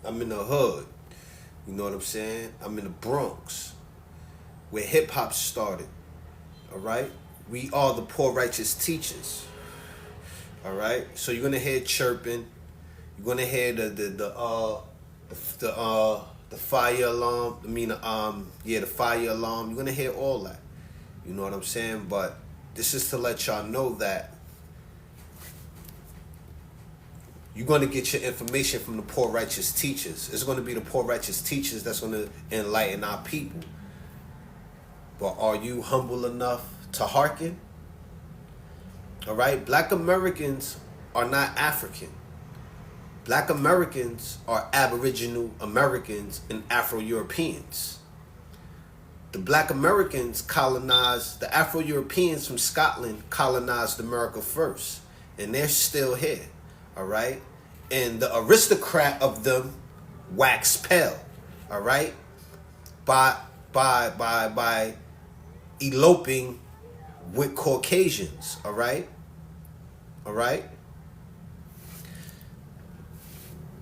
I'm in the hood. You know what I'm saying? I'm in the Bronx, where hip hop started. All right? We are the poor righteous teachers. All right? So you're gonna hear chirping. You're gonna hear the fire alarm. I mean, the fire alarm. You're gonna hear all that. You know what I'm saying? But this is to let y'all know that you're going to get your information from the poor righteous teachers. It's going to be the poor righteous teachers that's going to enlighten our people. But are you humble enough to hearken? All right? Black Americans are not African. Black Americans are Aboriginal Americans and Afro-Europeans. The Black Americans colonized, the Afro-Europeans from Scotland colonized America first. And they're still here. All right? And the aristocrat of them wax pale. All right? By eloping with Caucasians. All right? All right?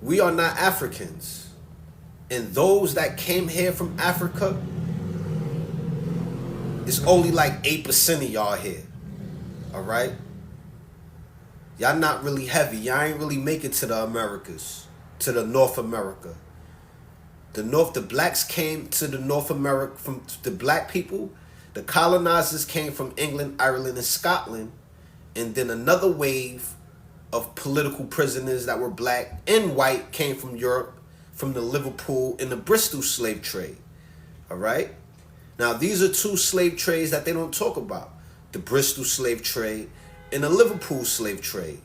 We are not Africans. And those that came here from Africa, it's only like 8% of y'all here. All right? Y'all not really heavy. Y'all ain't really make it to the Americas, to the North America. The blacks came to the North America, from the black people, the colonizers came from England, Ireland, and Scotland. And then another wave of political prisoners that were black and white came from Europe, from the Liverpool and the Bristol slave trade. All right? Now, these are two slave trades that they don't talk about. The Bristol slave trade and the Liverpool slave trade.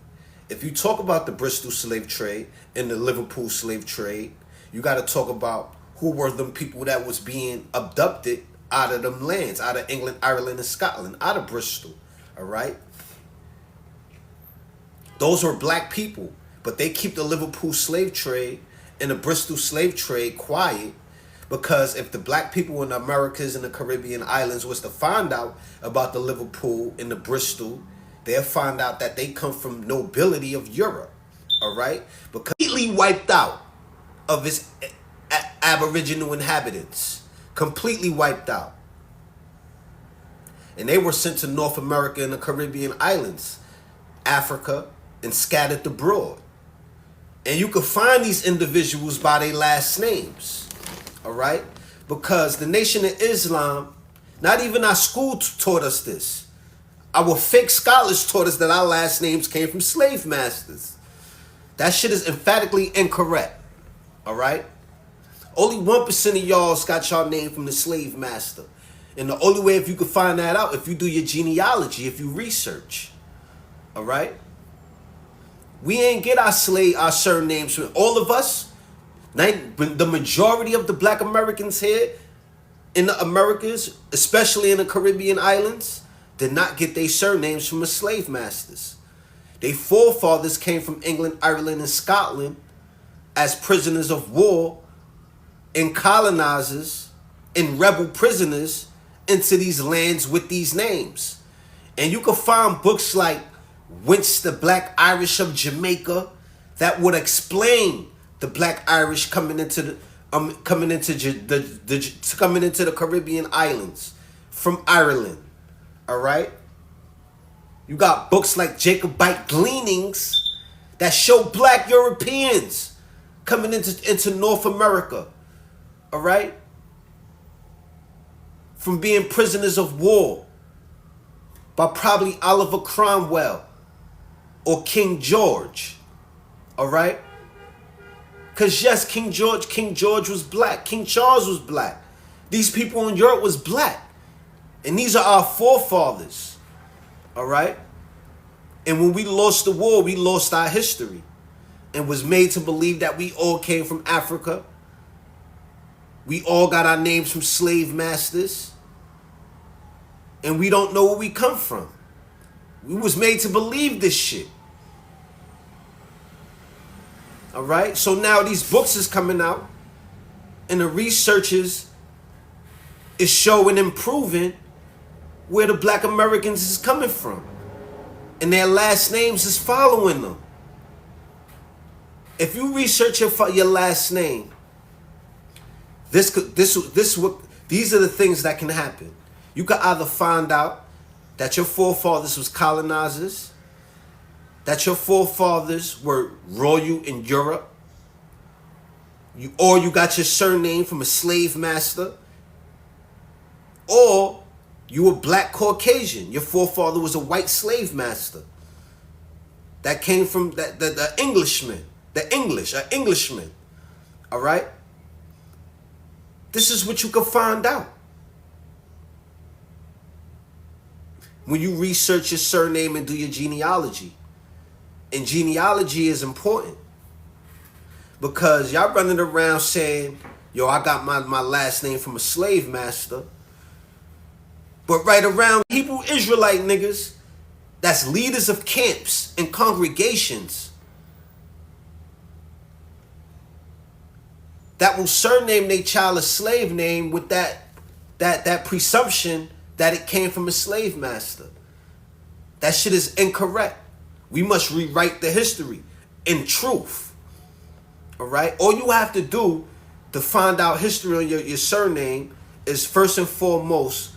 If you talk about the Bristol slave trade and the Liverpool slave trade, you got to talk about who were them people that was being abducted out of them lands, out of England, Ireland, and Scotland, out of Bristol. All right? Those were black people, but they keep the Liverpool slave trade and the Bristol slave trade quiet, because if the black people in the Americas and the Caribbean islands was to find out about the Liverpool and the Bristol, they'll find out that they come from nobility of Europe, all right? Because completely wiped out of its aboriginal inhabitants. Completely wiped out. And they were sent to North America and the Caribbean islands, Africa, and scattered abroad. And you can find these individuals by their last names, all right? Because the Nation of Islam, not even our school taught us this. Our fake scholars taught us that our last names came from slave masters. That shit is emphatically incorrect. All right? Only 1% of y'all got y'all name from the slave master. And the only way if you can find that out, if you do your genealogy, if you research. All right? We ain't get our surnames from all of us. The majority of the black Americans here in the Americas, especially in the Caribbean islands, did not get their surnames from the slave masters. Their forefathers came from England, Ireland, and Scotland as prisoners of war and colonizers and rebel prisoners into these lands with these names. And you can find books like Whence the Black Irish of Jamaica that would explain the Black Irish coming into the Caribbean islands from Ireland. All right? You got books like Jacobite Gleanings that show black Europeans coming into North America. All right? From being prisoners of war by probably Oliver Cromwell or King George. All right? Because yes, King George was black. King Charles was black. These people in Europe was black. And these are our forefathers. All right? And when we lost the war, we lost our history. And was made to believe that we all came from Africa. We all got our names from slave masters. And we don't know where we come from. We was made to believe this shit. All right? So now these books is coming out. And the researchers is showing and proving where the black Americans is coming from. And their last names is following them. If you research your last name, these are the things that can happen. You could either find out that your forefathers was colonizers, that your forefathers were royal in Europe, or you got your surname from a slave master, or you were black Caucasian. Your forefather was a white slave master that came from the Englishman, an Englishman. All right? This is what you can find out when you research your surname and do your genealogy. And genealogy is important because y'all running around saying, yo, I got my last name from a slave master. But right around Hebrew Israelite niggas, that's leaders of camps and congregations, that will surname their child a slave name with that presumption that it came from a slave master. That shit is incorrect. We must rewrite the history in truth. All right? All you have to do to find out history on your surname is first and foremost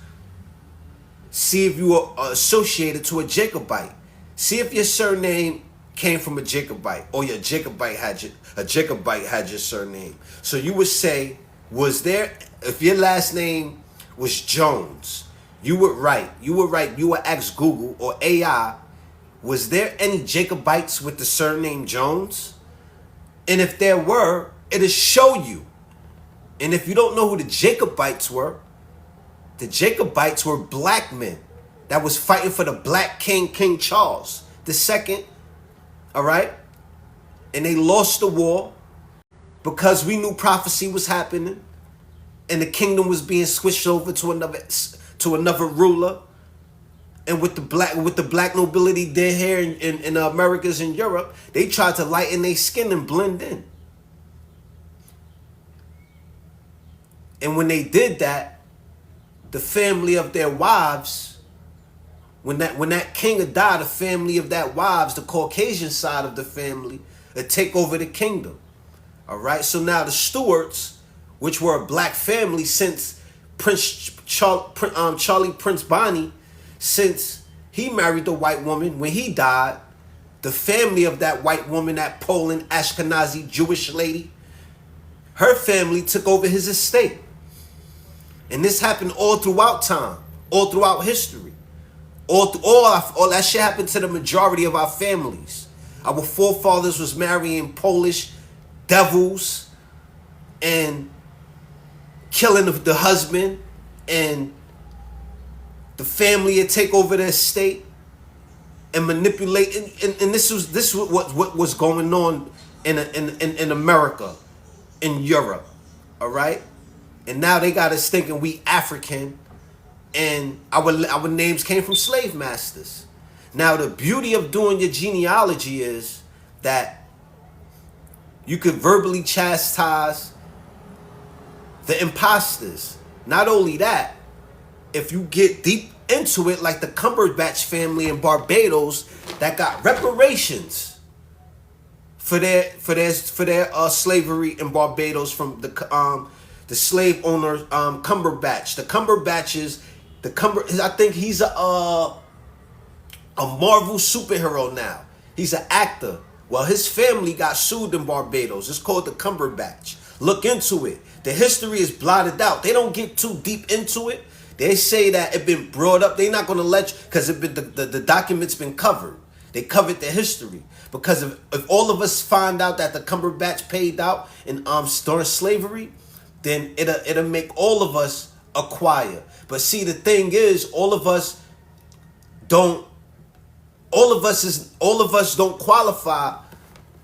see if you are associated to a Jacobite. See if your surname came from a Jacobite, or your Jacobite had your surname. So you would say, if your last name was Jones, you would write. You would ask Google or AI, was there any Jacobites with the surname Jones? And if there were, it'll show you. And if you don't know who the Jacobites were, the Jacobites were black men that was fighting for the black king, King Charles II. All right? And they lost the war because we knew prophecy was happening and the kingdom was being switched over to another ruler. And with the black nobility there here in the Americas and Europe, they tried to lighten their skin and blend in. And when they did that, the family of their wives, when that king had died, the family of that wives, the Caucasian side of the family, would take over the kingdom. All right? So now the Stuarts, which were a black family since Charlie Prince Bonnie, since he married the white woman, when he died, the family of that white woman, that Poland, Ashkenazi, Jewish lady, her family took over his estate. And this happened all throughout time, all throughout history. All that shit happened to the majority of our families. Our forefathers was marrying Polish devils and killing the husband, and the family would take over the estate and manipulate. And this was what was going on in America, in Europe. All right? And now they got us thinking we African, and our names came from slave masters. Now the beauty of doing your genealogy is that you could verbally chastise the imposters. Not only that, if you get deep into it, like the Cumberbatch family in Barbados that got reparations for their slavery in Barbados from the slave owner Cumberbatch. The Cumberbatches, I think he's a Marvel superhero now. He's an actor. Well, his family got sued in Barbados. It's called the Cumberbatch. Look into it. The history is blotted out. They don't get too deep into it. They say that it been brought up. They're not going to let you, because the document's been covered. They covered the history. Because if all of us find out that the Cumberbatch paid out in during slavery, then it'll make all of us acquire. But see, the thing is, all of us don't qualify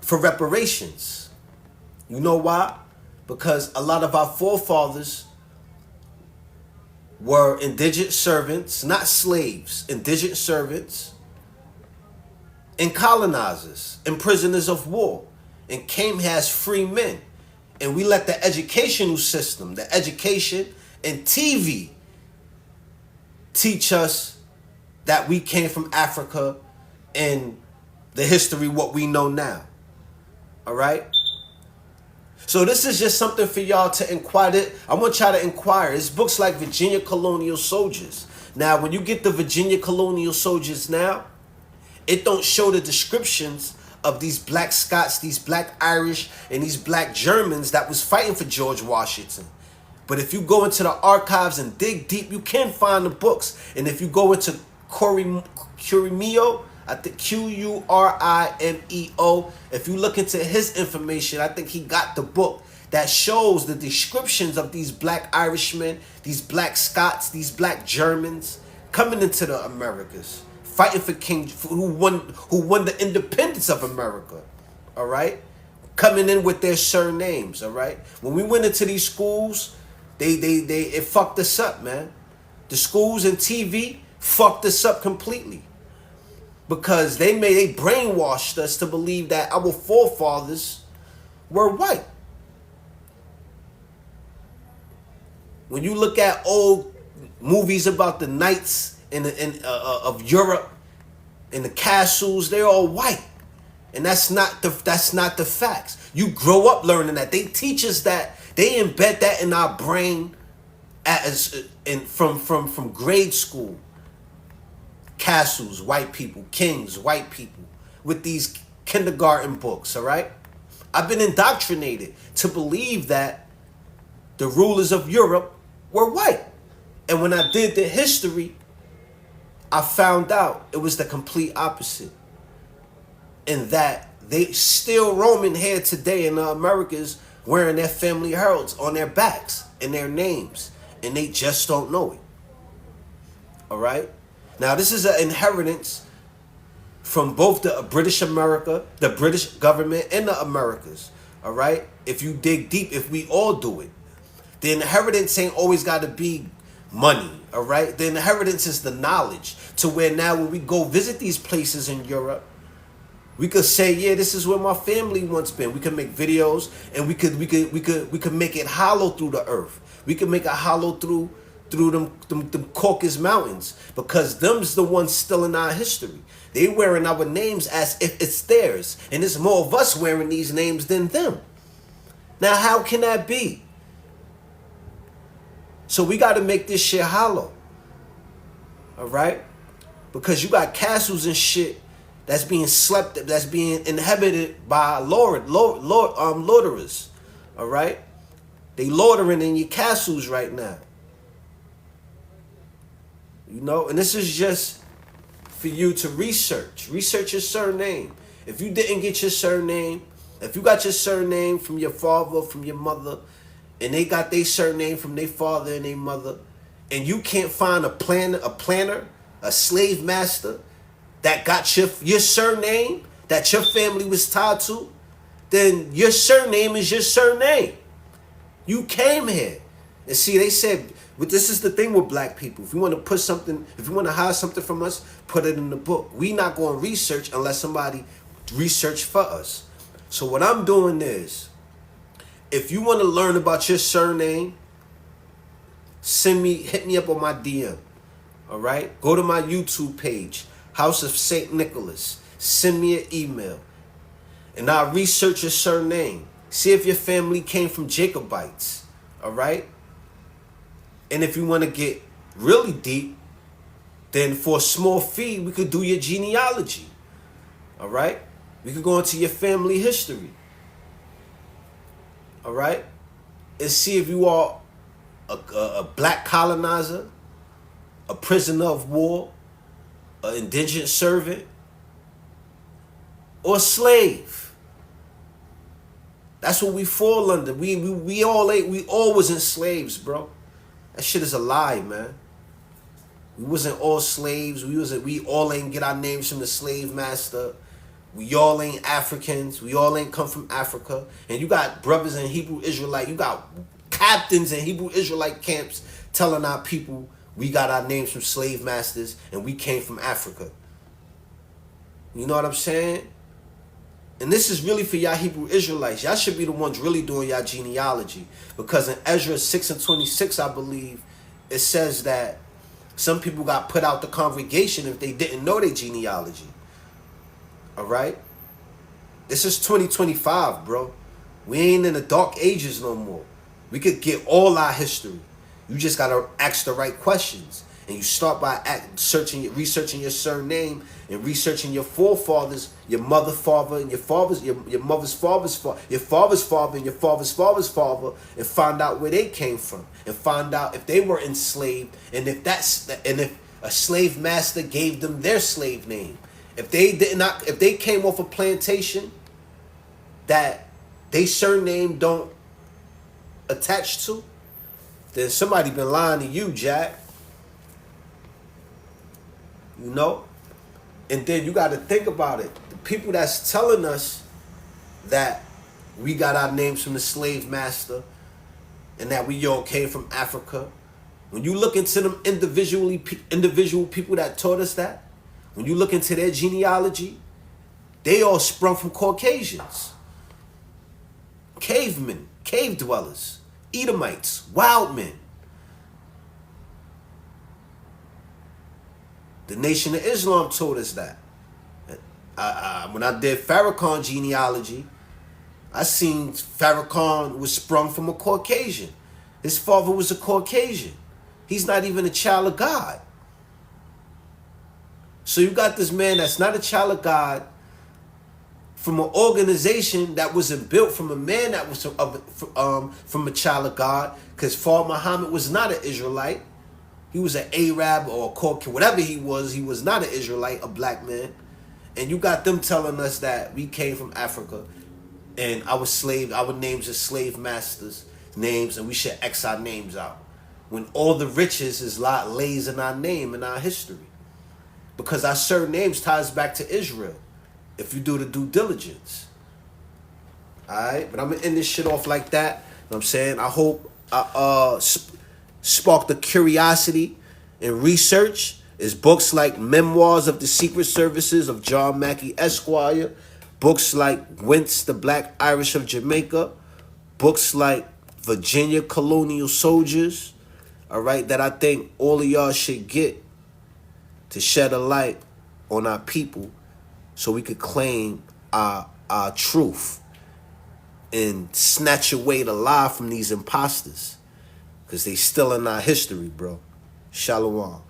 for reparations. You know why? Because a lot of our forefathers were indigent servants, not slaves, indigent servants, and colonizers, and prisoners of war, and came here as free men. And we let the educational system, the education and TV teach us that we came from Africa and the history, what we know now. All right? So this is just something for y'all to inquire. I want y'all to inquire. It's books like Virginia Colonial Soldiers. Now, when you get the Virginia Colonial Soldiers now, it don't show the descriptions of these black Scots, these black Irish, and these black Germans that was fighting for George Washington. But if you go into the archives and dig deep, you can find the books. And if you go into Curimeo, I think Qurimeo, if you look into his information, I think he got the book that shows the descriptions of these black Irishmen, these black Scots, these black Germans coming into the Americas, fighting for who won the independence of America. All right, coming in with their surnames. All right, when we went into these schools, it fucked us up, man. The schools and TV fucked us up completely. Because they brainwashed us to believe that our forefathers were white. When you look at old movies about the knights of Europe and the castles, they're all white, and that's not the facts. You grow up learning that. They teach us that. They embed that in our brain from grade school. Castles, white people. Kings, white people. With these kindergarten books, all right? I've been indoctrinated to believe that the rulers of Europe were white. And when I did the history, I found out it was the complete opposite. And that they still roaming here today in the Americas wearing their family heralds on their backs and their names. And they just don't know it. All right? Now, this is an inheritance from both the British America, the British government, and the Americas. All right? If you dig deep, if we all do it. The inheritance ain't always got to be money. All right? The inheritance is the knowledge to where now when we go visit these places in Europe, we could say, yeah, this is where my family once been. We could make videos, and we could make it hollow through the earth. We could make it hollow through them Caucasus Mountains, because them's the ones still in our history. They wearing our names as if it's theirs, and there's more of us wearing these names than them. Now, how can that be? So we got to make this shit hollow. All right? Because you got castles and shit that's being inhabited by loiterers. All right? They loitering in your castles right now. You know, and this is just for you to research. Research your surname. If you didn't get your surname, if you got your surname from your father or from your mother, and they got their surname from their father and their mother, and you can't find a planner, a slave master that got your surname, that your family was tied to, then your surname is your surname. You came here. And see, they said, but this is the thing with black people. If you want to put something, if you want to hide something from us, put it in the book. We not going to research unless somebody research for us. So what I'm doing is, if you want to learn about your surname, hit me up on my DM. All right? Go to my YouTube page, House of St. Nicholas. Send me an email. And I'll research your surname. See if your family came from Jacobites. All right? And if you want to get really deep, then for a small fee, we could do your genealogy. All right? We could go into your family history. All right? And see if you are a black colonizer, a prisoner of war, an indigent servant, or a slave. That's what we fall under. We all wasn't slaves, bro. That shit is a lie, man. We wasn't all slaves. We all ain't get our names from the slave master. We all ain't Africans. We all ain't come from Africa. And you got brothers in Hebrew Israelite. You got captains in Hebrew Israelite camps telling our people we got our names from slave masters and we came from Africa. You know what I'm saying? And this is really for y'all Hebrew Israelites. Y'all should be the ones really doing y'all genealogy. Because in Ezra 6:26, I believe, it says that some people got put out the congregation if they didn't know their genealogy. All right? This is 2025, bro. We ain't in the dark ages no more. We could get all our history. You just gotta ask the right questions. And you start by researching your surname and researching your forefathers, your mother, father, and your mother's father's father, your father's father, and your father's father's father, and find out where they came from, and find out if they were enslaved, and if a slave master gave them their slave name. If they came off a plantation that they surname don't attach to, then somebody been lying to you, Jack. You know? And then you got to think about it. The people that's telling us that we got our names from the slave master and that we all came from Africa, when you look into them individual people that taught us that, when you look into their genealogy, they all sprung from Caucasians, cavemen, cave dwellers, Edomites, wild men. The Nation of Islam told us that. When I did Farrakhan genealogy, I seen Farrakhan was sprung from a Caucasian. His father was a Caucasian. He's not even a child of God. So you got this man that's not a child of God from an organization that wasn't built from a man that was from a child of God, because Father Muhammad was not an Israelite. He was an Arab or a Caucasian, whatever he was not an Israelite, a black man. And you got them telling us that we came from Africa and our names are slave masters' names, and we should X our names out. When all the riches lays in our name and our history. Because our surnames ties back to Israel, if you do the due diligence. Alright? But I'm going to end this shit off like that. You know what I'm saying? I hope I sparked the curiosity and research. Is books like Memoirs of the Secret Services of John Mackey Esquire, books like Whence the Black Irish of Jamaica, books like Virginia Colonial Soldiers, all right, that I think all of y'all should get to shed a light on our people so we could claim our truth and snatch away the lie from these imposters, because they still in our history, bro. Shalom.